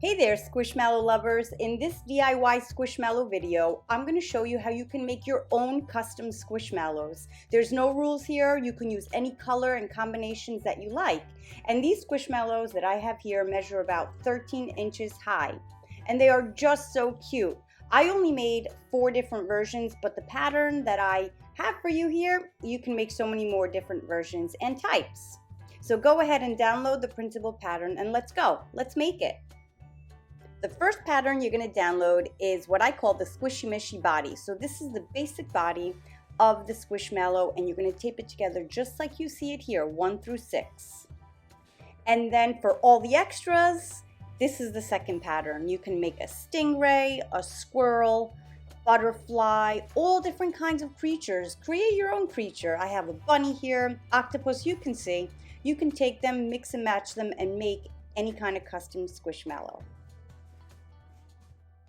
Hey there, Squishmallow lovers. In this DIY Squishmallow video, I'm going to show you how you can make your own custom Squishmallows. There's no rules here. You can use any color and combinations that you like. And these Squishmallows that I have here measure about 13 inches high. And they are just so cute. I only made 4 different versions, but the pattern that I have for you here, you can make so many more different versions and types. So go ahead and download the printable pattern and let's go. Let's make it. The first pattern you're going to download is what I call the Squishy Mishy body. So this is the basic body of the Squishmallow, and you're going to tape it together just like you see it here, 1 through 6. And then for all the extras, this is the second pattern. You can make a stingray, a squirrel, butterfly, all different kinds of creatures. Create your own creature. I have a bunny here, octopus, you can see. You can take them, mix and match them, and make any kind of custom Squishmallow.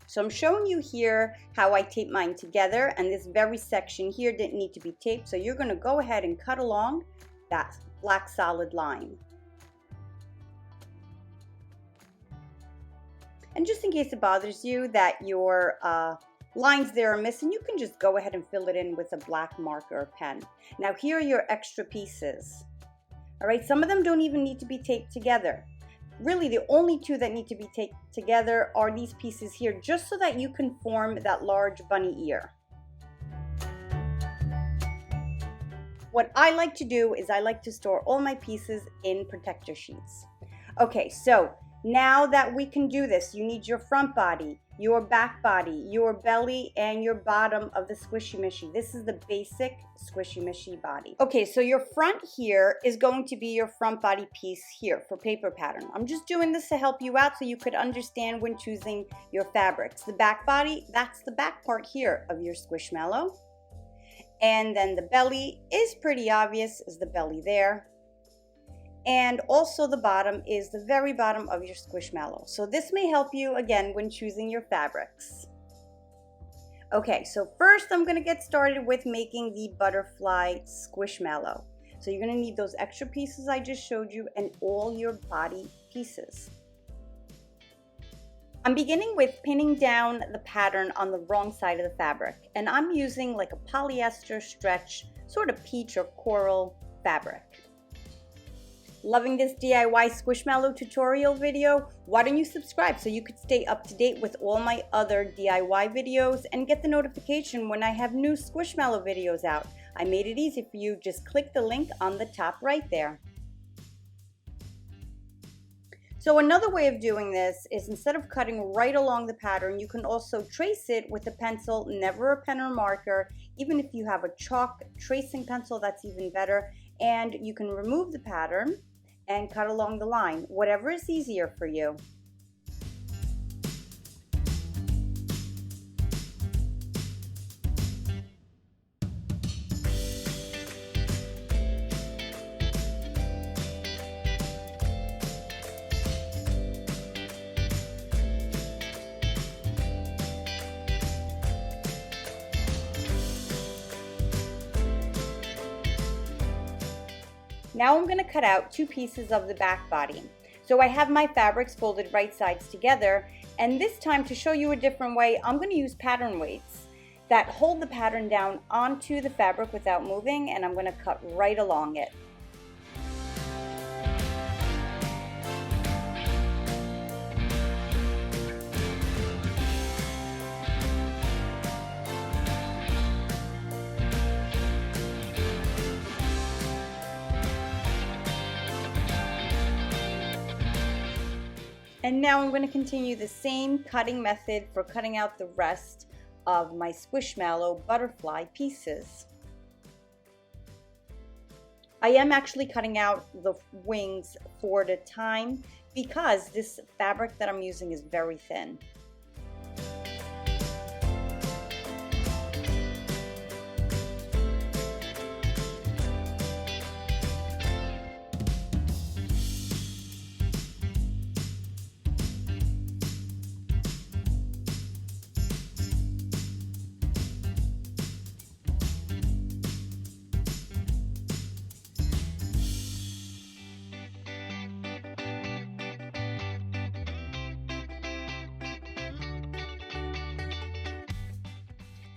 So I'm showing you here how I tape mine together, and this very section here didn't need to be taped, so you're going to go ahead and cut along that black solid line. And just in case it bothers you that your lines there are missing, you can just go ahead and fill it in with a black marker or pen. Now here are your extra pieces. All right, some of them don't even need to be taped together. Really, the only 2 that need to be taped together are these pieces here, just so that you can form that large bunny ear. What I like to do is I like to store all my pieces in protector sheets. Okay, so now that we can do this, you need your front body, your back body, your belly, and your bottom of the Squishy Mishy. This is the basic Squishy Mishy body. Okay, so your front here is going to be your front body piece here for paper pattern. I'm just doing this to help you out so you could understand when choosing your fabrics. The back body, that's the back part here of your Squishmallow. And then the belly is pretty obvious, is the belly there. And also the bottom is the very bottom of your Squishmallow. So this may help you again when choosing your fabrics. Okay, so first I'm going to get started with making the Butterfly Squishmallow. So you're going to need those extra pieces I just showed you and all your body pieces. I'm beginning with pinning down the pattern on the wrong side of the fabric, and I'm using like a polyester stretch, sort of peach or coral fabric. Loving this DIY Squishmallow tutorial video? Why don't you subscribe so you could stay up to date with all my other DIY videos and get the notification when I have new Squishmallow videos out. I made it easy for you. Just click the link on the top right there. So another way of doing this is instead of cutting right along the pattern, you can also trace it with a pencil, never a pen or marker. Even if you have a chalk tracing pencil, that's even better. And you can remove the pattern and cut along the line, whatever is easier for you. Now I'm going to cut out 2 pieces of the back body. So I have my fabrics folded right sides together, and this time to show you a different way, I'm going to use pattern weights that hold the pattern down onto the fabric without moving, and I'm going to cut right along it. And now I'm going to continue the same cutting method for cutting out the rest of my Squishmallow butterfly pieces. I am actually cutting out the wings 4 at a time because this fabric that I'm using is very thin.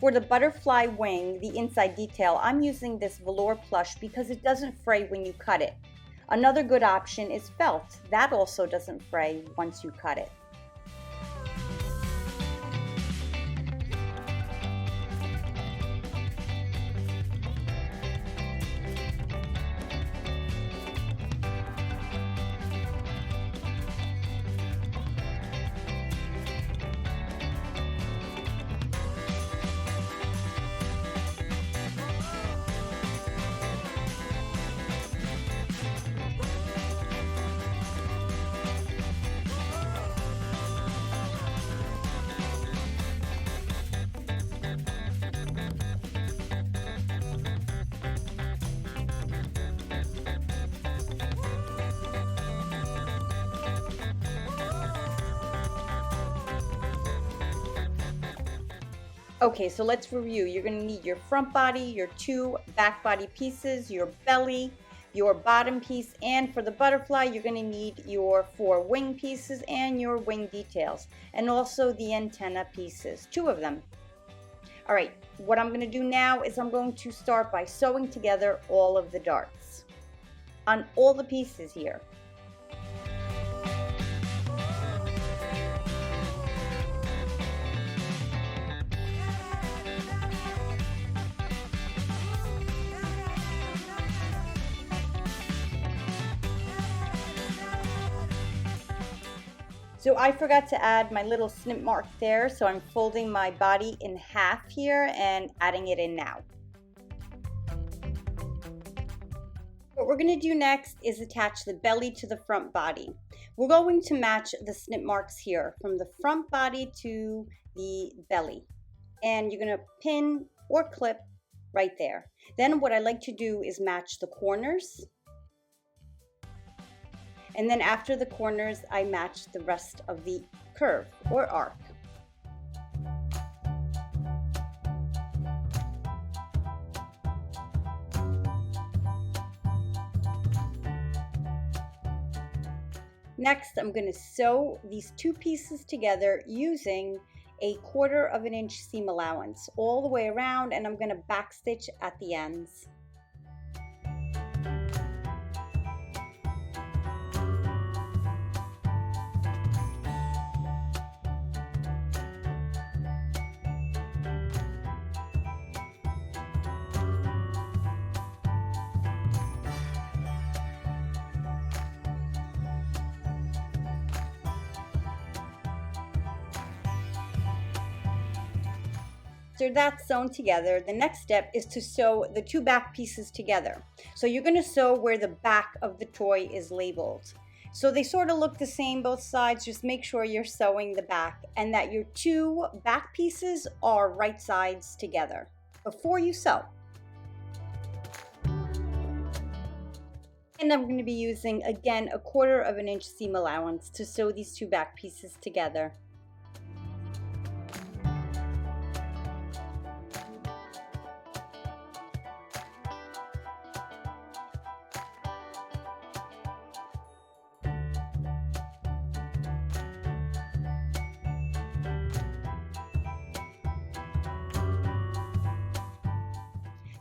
For the butterfly wing, the inside detail, I'm using this velour plush because it doesn't fray when you cut it. Another good option is felt. That also doesn't fray once you cut it. Okay, so let's review. You're going to need your front body, your 2 back body pieces, your belly, your bottom piece, and for the butterfly, you're going to need your 4 wing pieces and your wing details, and also the antenna pieces, 2 of them. All right, what I'm going to do now is I'm going to start by sewing together all of the darts on all the pieces here. So I forgot to add my little snip mark there, so I'm folding my body in half here and adding it in now. What we're going to do next is attach the belly to the front body. We're going to match the snip marks here from the front body to the belly. And you're going to pin or clip right there. Then what I like to do is match the corners. And then after the corners, I match the rest of the curve or arc. Next, I'm going to sew these 2 pieces together using a 1/4 of an inch seam allowance all the way around, and I'm going to backstitch at the ends. After that's sewn together, the next step is to sew the 2 back pieces together. So you're going to sew where the back of the toy is labeled. So they sort of look the same both sides, just make sure you're sewing the back and that your 2 back pieces are right sides together before you sew. And I'm going to be using, again, a 1/4 of an inch seam allowance to sew these 2 back pieces together.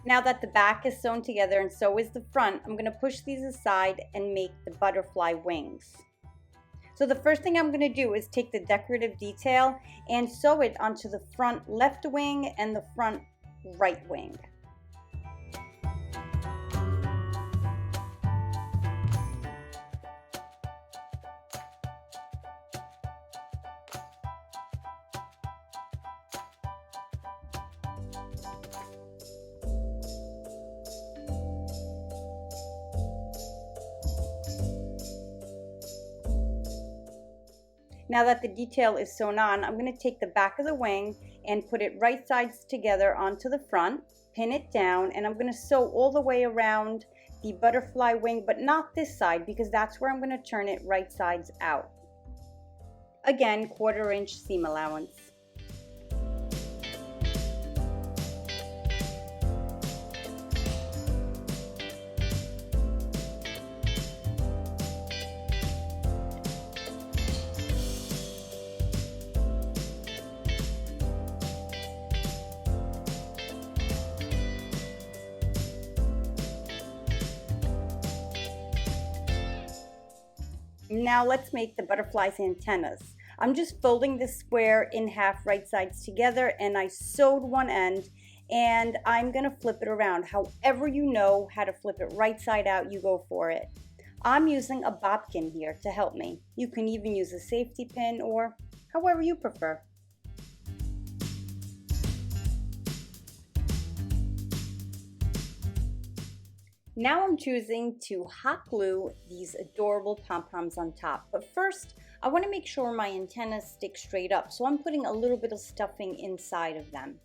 Now that the back is sewn together and so is the front, I'm going to push these aside and make the butterfly wings. So the first thing I'm going to do is take the decorative detail and sew it onto the front left wing and the front right wing. Now that the detail is sewn on, I'm going to take the back of the wing and put it right sides together onto the front, pin it down, and I'm going to sew all the way around the butterfly wing, but not this side because that's where I'm going to turn it right sides out. Again, 1/4 inch seam allowance. Now let's make the butterfly's antennas. I'm just folding this square in half right sides together, and I sewed one end, and I'm gonna flip it around. However you know how to flip it right side out, you go for it. I'm using a bobbin here to help me. You can even use a safety pin or however you prefer. Now I'm choosing to hot glue these adorable pom-poms on top. But first, I want to make sure my antennas stick straight up, so I'm putting a little bit of stuffing inside of them.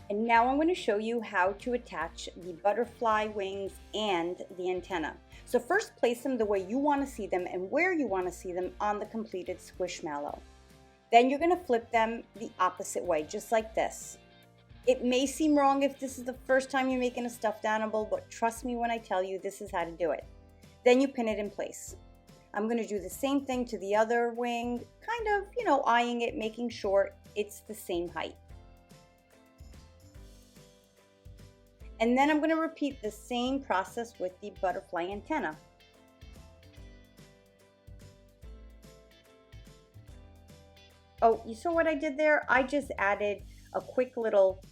And now I'm going to show you how to attach the butterfly wings and the antenna. So first place them the way you want to see them and where you want to see them on the completed Squishmallow. Then you're going to flip them the opposite way, just like this. It may seem wrong if this is the first time you're making a stuffed animal, but trust me when I tell you this is how to do it. Then you pin it in place. I'm going to do the same thing to the other wing, kind of, eyeing it, making sure it's the same height. And then I'm going to repeat the same process with the butterfly antenna. Oh, you saw what I did there? I just added a quick little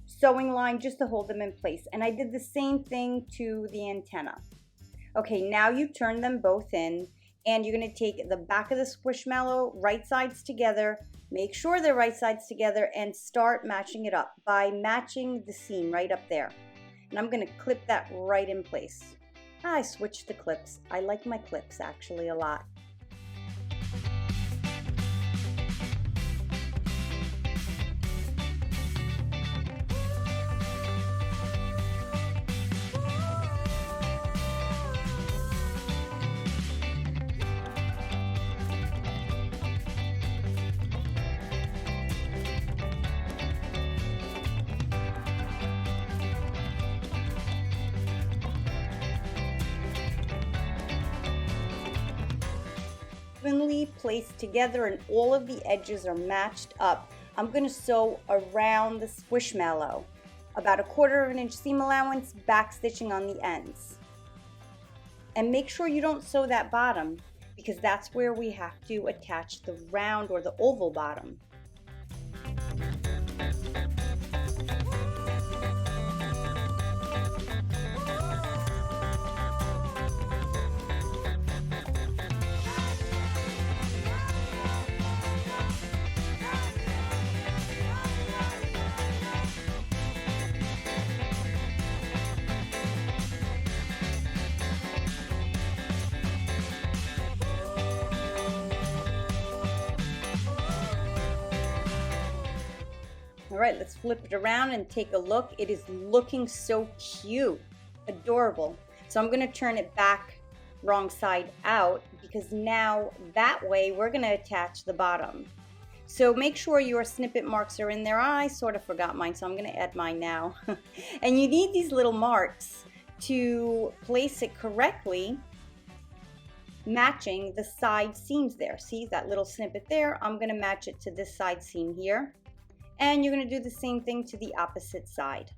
sewing line just to hold them in place. And I did the same thing to the antenna. Okay, now you turn them both in, and you're going to take the back of the Squishmallow, right sides together, make sure they're right sides together, and start matching it up by matching the seam right up there. And I'm going to clip that right in place. I switched the clips. I like my clips actually a lot. Evenly placed together and all of the edges are matched up. I'm going to sew around the Squishmallow, about 1/4 inch seam allowance, back stitching on the ends. And make sure you don't sew that bottom, because that's where we have to attach the round or the oval bottom. All right, let's flip it around and take a look. It is looking so cute, adorable. So I'm gonna turn it back wrong side out, because now that way we're gonna attach the bottom. So make sure your snippet marks are in there. I sort of forgot mine, so I'm gonna add mine now. And you need these little marks to place it correctly, matching the side seams there. See that little snippet there? I'm gonna match it to this side seam here. And you're going to do the same thing to the opposite side.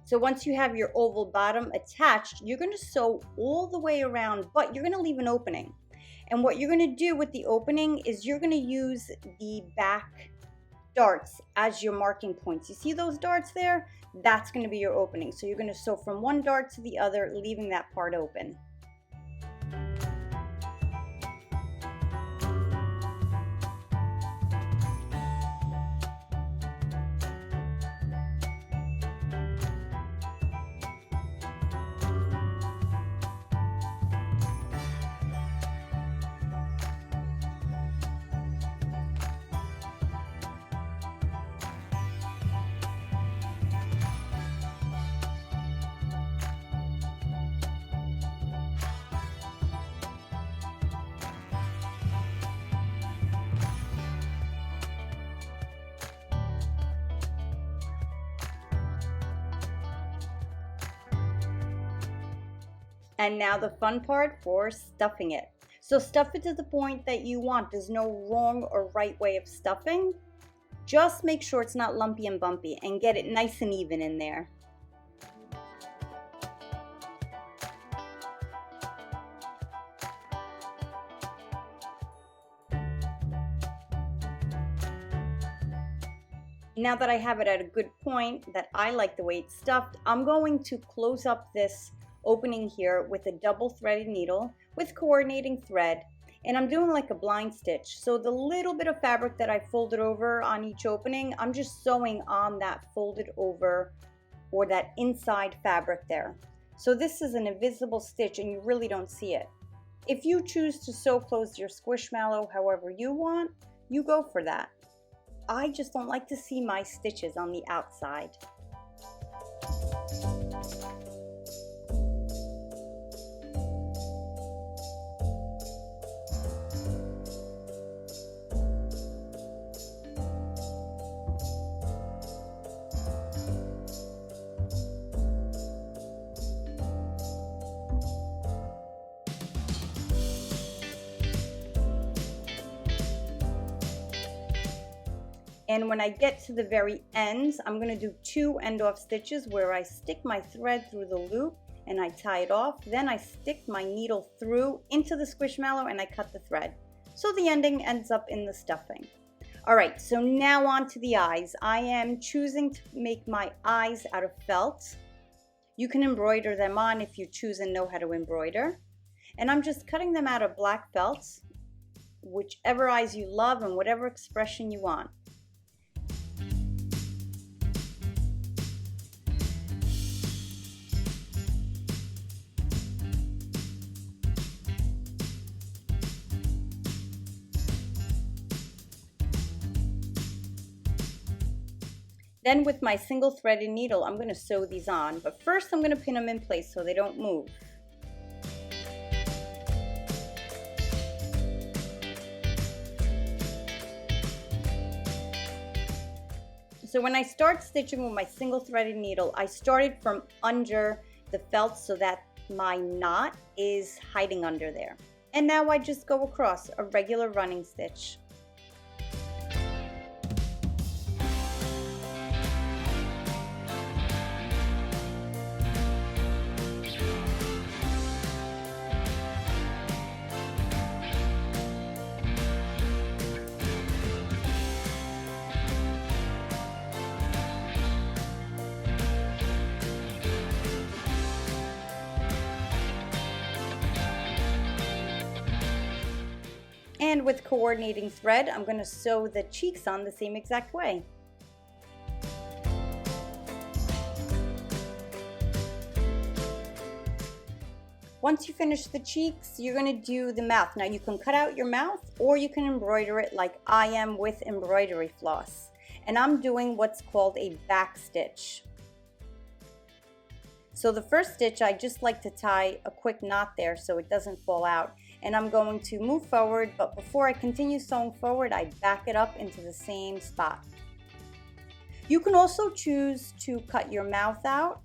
So once you have your oval bottom attached, you're going to sew all the way around, but you're going to leave an opening. And what you're going to do with the opening is you're going to use the back darts as your marking points. You see those darts there? That's going to be your opening. So you're going to sew from one dart to the other, leaving that part open. And now the fun part for stuffing it. So stuff it to the point that you want. There's no wrong or right way of stuffing. Just make sure it's not lumpy and bumpy and get it nice and even in there. Now that I have it at a good point, that I like the way it's stuffed, I'm going to close up this opening here with a double threaded needle with coordinating thread, and I'm doing like a blind stitch. So the little bit of fabric that I folded over on each opening, I'm just sewing on that folded over or that inside fabric there. So this is an invisible stitch and you really don't see it. If you choose to sew close your Squishmallow however you want, you go for that. I just don't like to see my stitches on the outside. And when I get to the very ends, I'm going to do 2 end off stitches where I stick my thread through the loop and I tie it off. Then I stick my needle through into the Squishmallow and I cut the thread. So the ending ends up in the stuffing. Alright, so now on to the eyes. I am choosing to make my eyes out of felt. You can embroider them on if you choose and know how to embroider. And I'm just cutting them out of black felt, whichever eyes you love and whatever expression you want. Then with my single threaded needle, I'm going to sew these on, but first I'm going to pin them in place so they don't move. So when I start stitching with my single threaded needle, I started from under the felt so that my knot is hiding under there. And now I just go across a regular running stitch. And with coordinating thread, I'm going to sew the cheeks on the same exact way. Once you finish the cheeks, you're going to do the mouth. Now you can cut out your mouth or you can embroider it like I am with embroidery floss. And I'm doing what's called a back stitch. So the first stitch, I just like to tie a quick knot there so it doesn't fall out. And I'm going to move forward, but before I continue sewing forward, I back it up into the same spot. You can also choose to cut your mouth out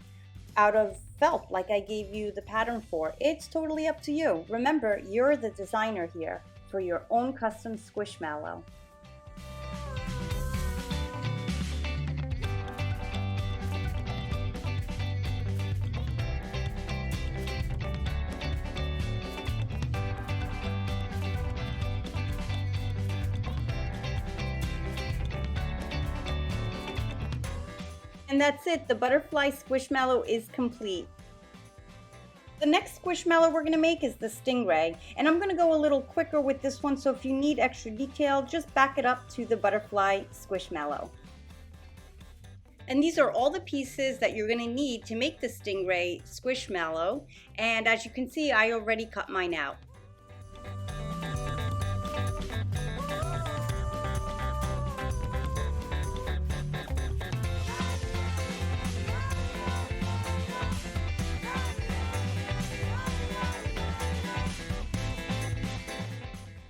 of felt like I gave you the pattern for. It's totally up to you. Remember, you're the designer here for your own custom Squishmallow. And that's it, the Butterfly Squishmallow is complete. The next Squishmallow we're going to make is the Stingray, and I'm going to go a little quicker with this one, so if you need extra detail, just back it up to the Butterfly Squishmallow. And these are all the pieces that you're going to need to make the Stingray Squishmallow, and as you can see, I already cut mine out.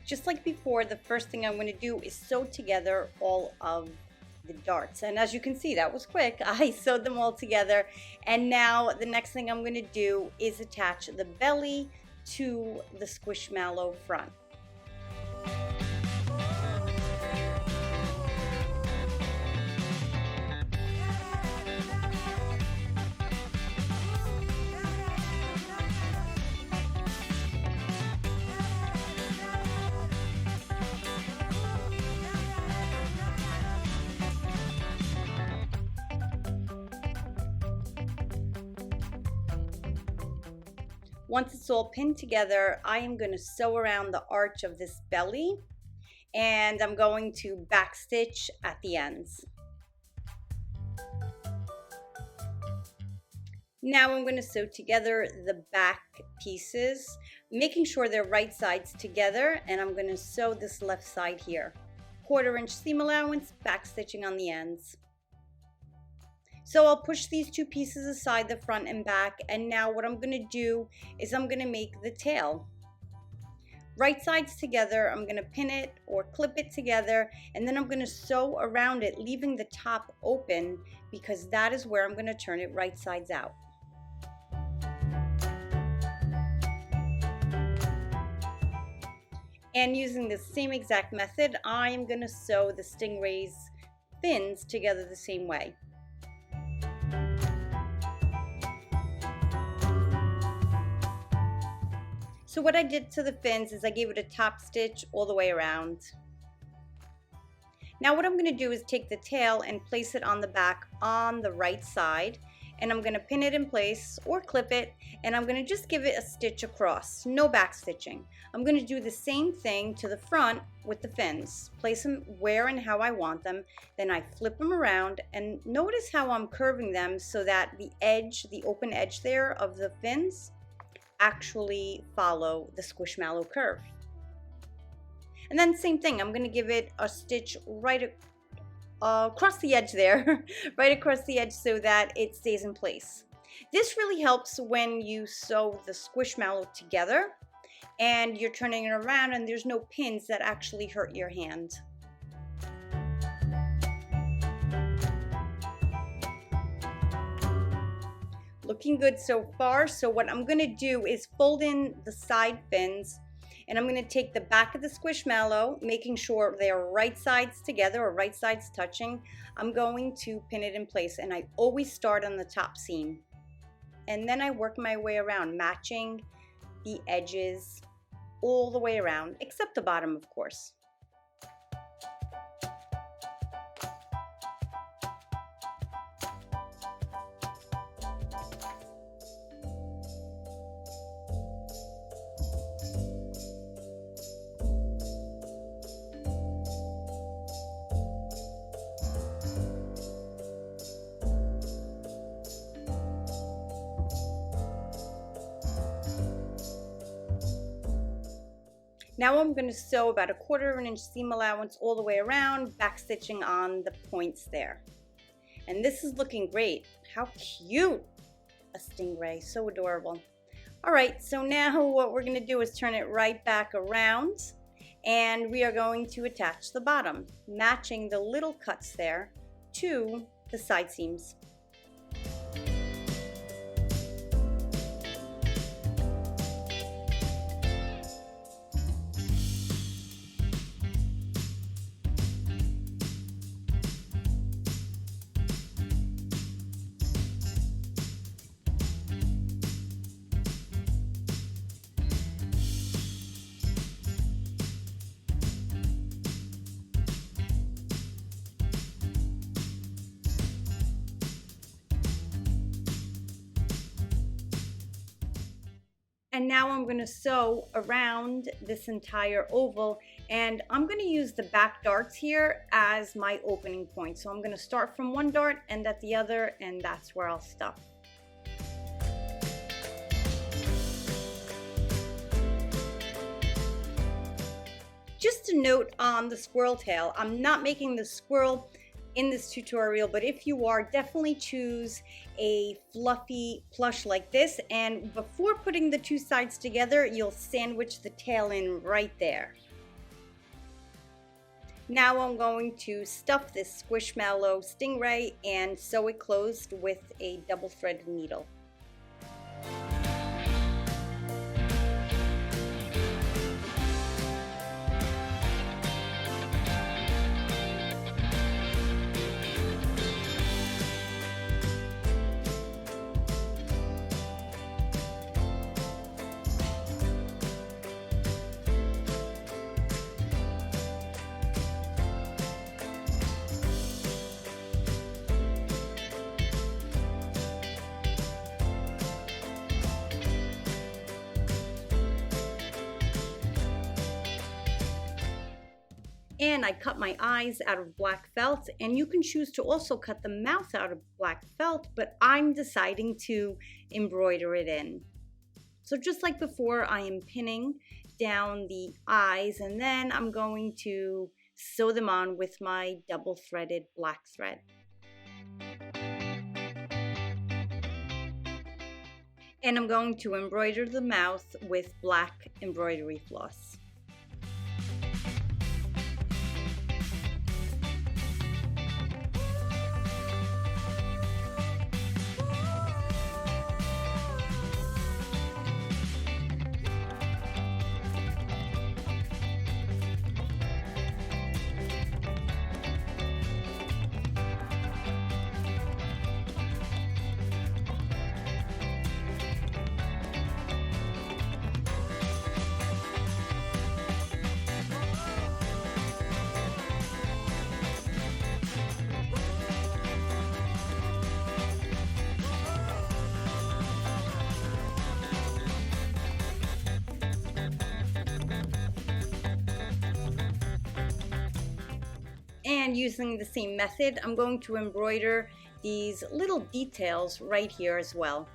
Just like before, the first thing I'm going to do is sew together all of the darts. And as you can see, that was quick. I sewed them all together. And now the next thing I'm going to do is attach the belly to the Squishmallow front. Once it's all pinned together, I am going to sew around the arch of this belly, and I'm going to backstitch at the ends. Now I'm going to sew together the back pieces, making sure they're right sides together, and I'm going to sew this left side here. 1/4 inch seam allowance, backstitching on the ends. So I'll push these two pieces aside, the front and back, and now what I'm going to do is I'm going to make the tail. Right sides together, I'm going to pin it or clip it together, and then I'm going to sew around it, leaving the top open because that is where I'm going to turn it right sides out. And using the same exact method, I'm going to sew the Stingray's fins together the same way. So what I did to the fins is I gave it a top stitch all the way around. Now what I'm going to do is take the tail and place it on the back on the right side, and I'm going to pin it in place or clip it, and I'm going to just give it a stitch across, no back stitching. I'm going to do the same thing to the front with the fins. Place them where and how I want them, then I flip them around, and notice how I'm curving them so that the edge, the open edge there of the fins, actually follow the Squishmallow curve. And then same thing, I'm going to give it a stitch right across the edge there, right across the edge so that it stays in place. This really helps when you sew the Squishmallow together and you're turning it around and there's no pins that actually hurt your hand. Looking good so far. So what I'm going to do is fold in the side fins, and I'm going to take the back of the Squishmallow, making sure they are right sides together or right sides touching. I'm going to pin it in place, and I always start on the top seam. And then I work my way around, matching the edges all the way around, except the bottom, of course. Now I'm going to sew about 1/4 inch seam allowance all the way around, back stitching on the points there. And this is looking great. How cute! A stingray, so adorable. Alright, so now what we're going to do is turn it right back around, and we are going to attach the bottom, matching the little cuts there to the side seams. And now I'm going to sew around this entire oval, and I'm going to use the back darts here as my opening point. So I'm going to start from one dart, end at the other, and that's where I'll stuff. Just a note on the squirrel tail, I'm not making the squirrel in this tutorial, but if you are, definitely choose a fluffy plush like this, and before putting the two sides together, you'll sandwich the tail in right there. Now I'm going to stuff this Squishmallow Stingray and sew it closed with a double threaded needle. And I cut my eyes out of black felt, and you can choose to also cut the mouth out of black felt, but I'm deciding to embroider it in. So just like before, I am pinning down the eyes, and then I'm going to sew them on with my double threaded black thread. And I'm going to embroider the mouth with black embroidery floss. And using the same method, I'm going to embroider these little details right here as well.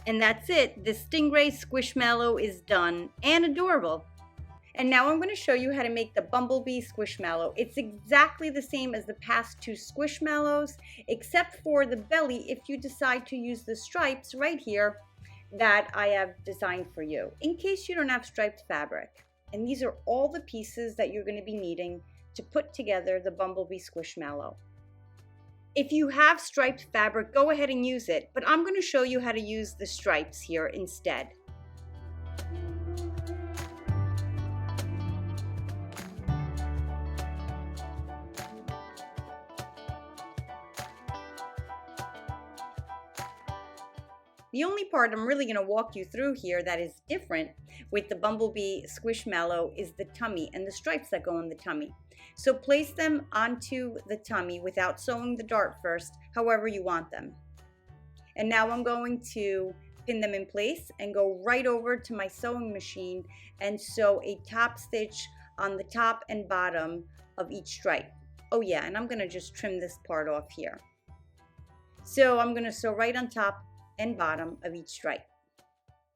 And that's it. The Stingray Squishmallow is done and adorable. And now I'm going to show you how to make the Bumblebee Squishmallow. It's exactly the same as the past two Squishmallows, except for the belly if you decide to use the stripes right here that I have designed for you, in case you don't have striped fabric. And these are all the pieces that you're going to be needing to put together the Bumblebee Squishmallow. If you have striped fabric, go ahead and use it, but I'm going to show you how to use the stripes here instead. The only part I'm really going to walk you through here that is different with the Bumblebee Squishmallow is the tummy and the stripes that go on the tummy. So place them onto the tummy without sewing the dart first, however you want them. And now I'm going to pin them in place and go right over to my sewing machine and sew a top stitch on the top and bottom of each stripe. Oh yeah, and I'm gonna just trim this part off here. So I'm gonna sew right on top and bottom of each stripe.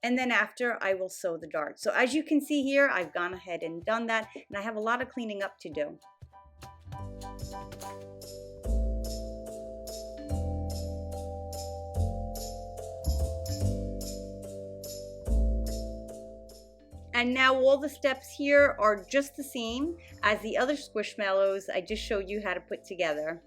And then after, I will sew the dart. So as you can see here, I've gone ahead and done that, and I have a lot of cleaning up to do. And now all the steps here are just the same as the other Squishmallows I just showed you how to put together.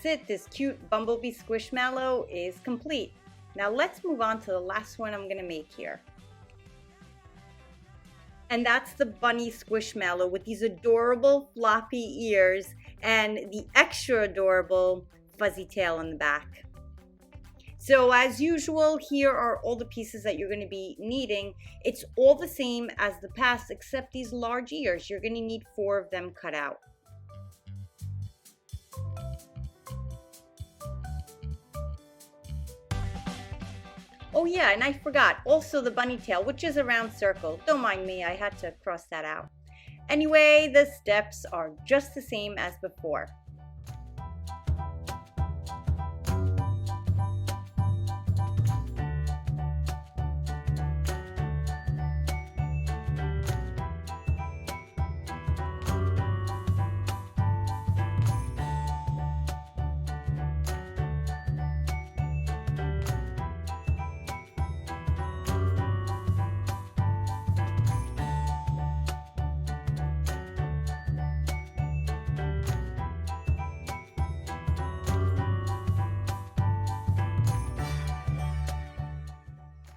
that's it. This cute Bumblebee Squishmallow is complete. Now let's move on to the last one I'm gonna make here. And that's the Bunny Squishmallow with these adorable floppy ears and the extra adorable fuzzy tail on the back. So as usual, here are all the pieces that you're going to be needing. It's all the same as the past except these large ears. You're going to need 4 of them cut out. Oh yeah, and I forgot, also the bunny tail, which is a round circle. Don't mind me, I had to cross that out. Anyway, the steps are just the same as before.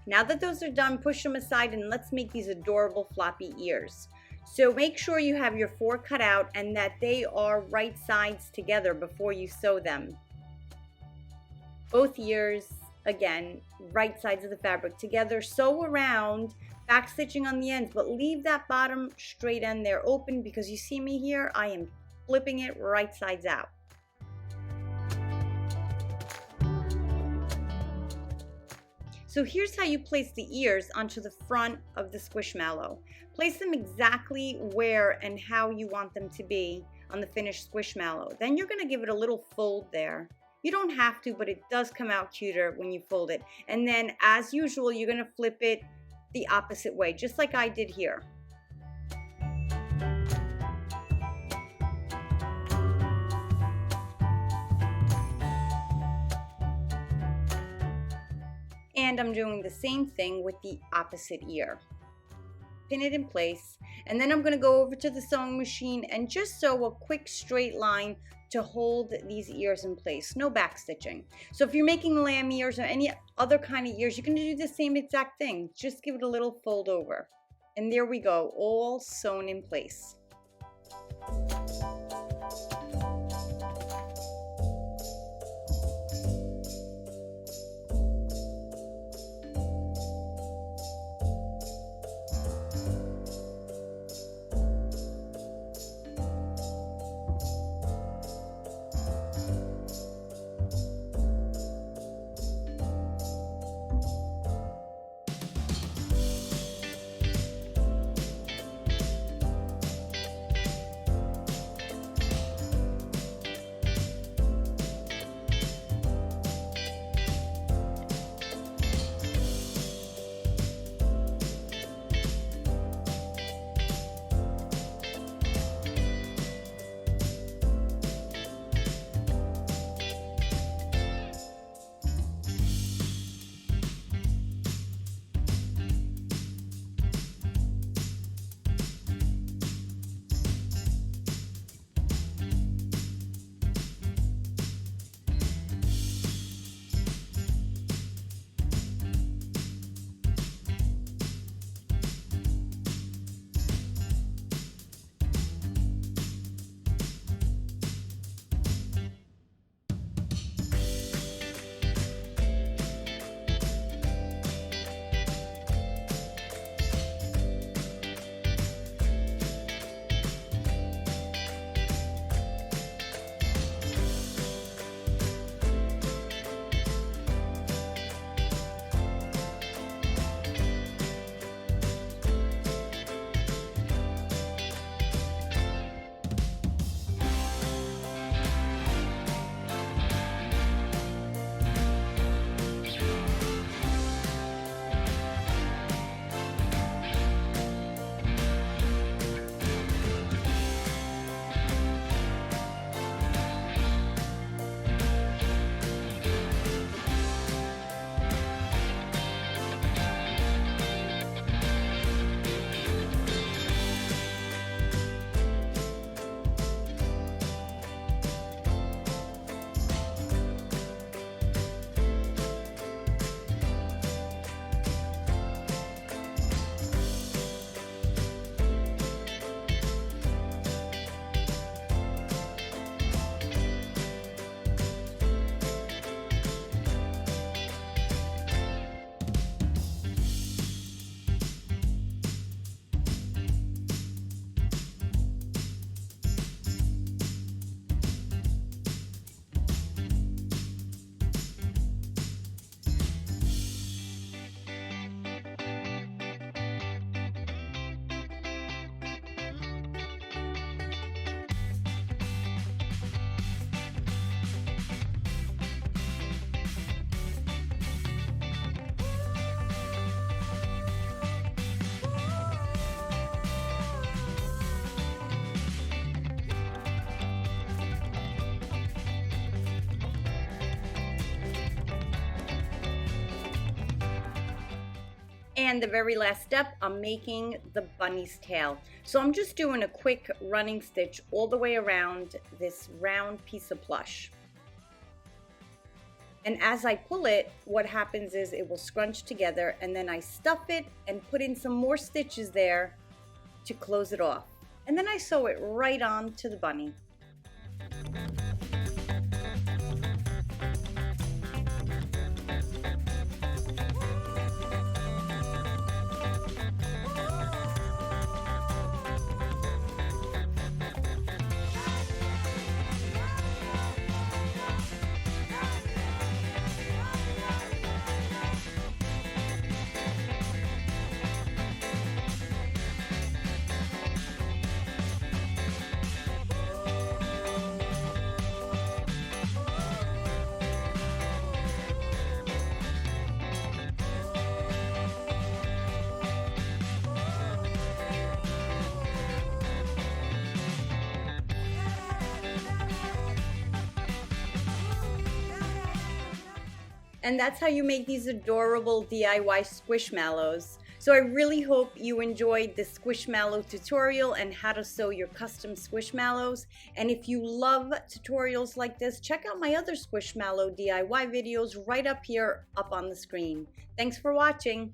Now that those are done, push them aside and let's make these adorable floppy ears. So make sure you have your 4 cut out and that they are right sides together before you sew them. Both ears, again, right sides of the fabric together. Sew around, back stitching on the ends, but leave that bottom straight end there open because you see me here, I am flipping it right sides out. So here's how you place the ears onto the front of the Squishmallow. Place them exactly where and how you want them to be on the finished Squishmallow. Then you're going to give it a little fold there. You don't have to, but it does come out cuter when you fold it. And then as usual, you're going to flip it the opposite way, just like I did here. And I'm doing the same thing with the opposite ear. Pin it in place, and then I'm going to go over to the sewing machine and just sew a quick straight line to hold these ears in place. No back stitching. So if you're making lamb ears or any other kind of ears, you're going to do the same exact thing. Just give it a little fold over. And there we go, all sewn in place. And the very last step, I'm making the bunny's tail. So I'm just doing a quick running stitch all the way around this round piece of plush. And as I pull it, what happens is it will scrunch together, and then I stuff it and put in some more stitches there to close it off. And then I sew it right on to the bunny. And that's how you make these adorable DIY Squishmallows. So I really hope you enjoyed this Squishmallow tutorial and how to sew your custom Squishmallows. And if you love tutorials like this, check out my other Squishmallow DIY videos right up here, up on the screen. Thanks for watching.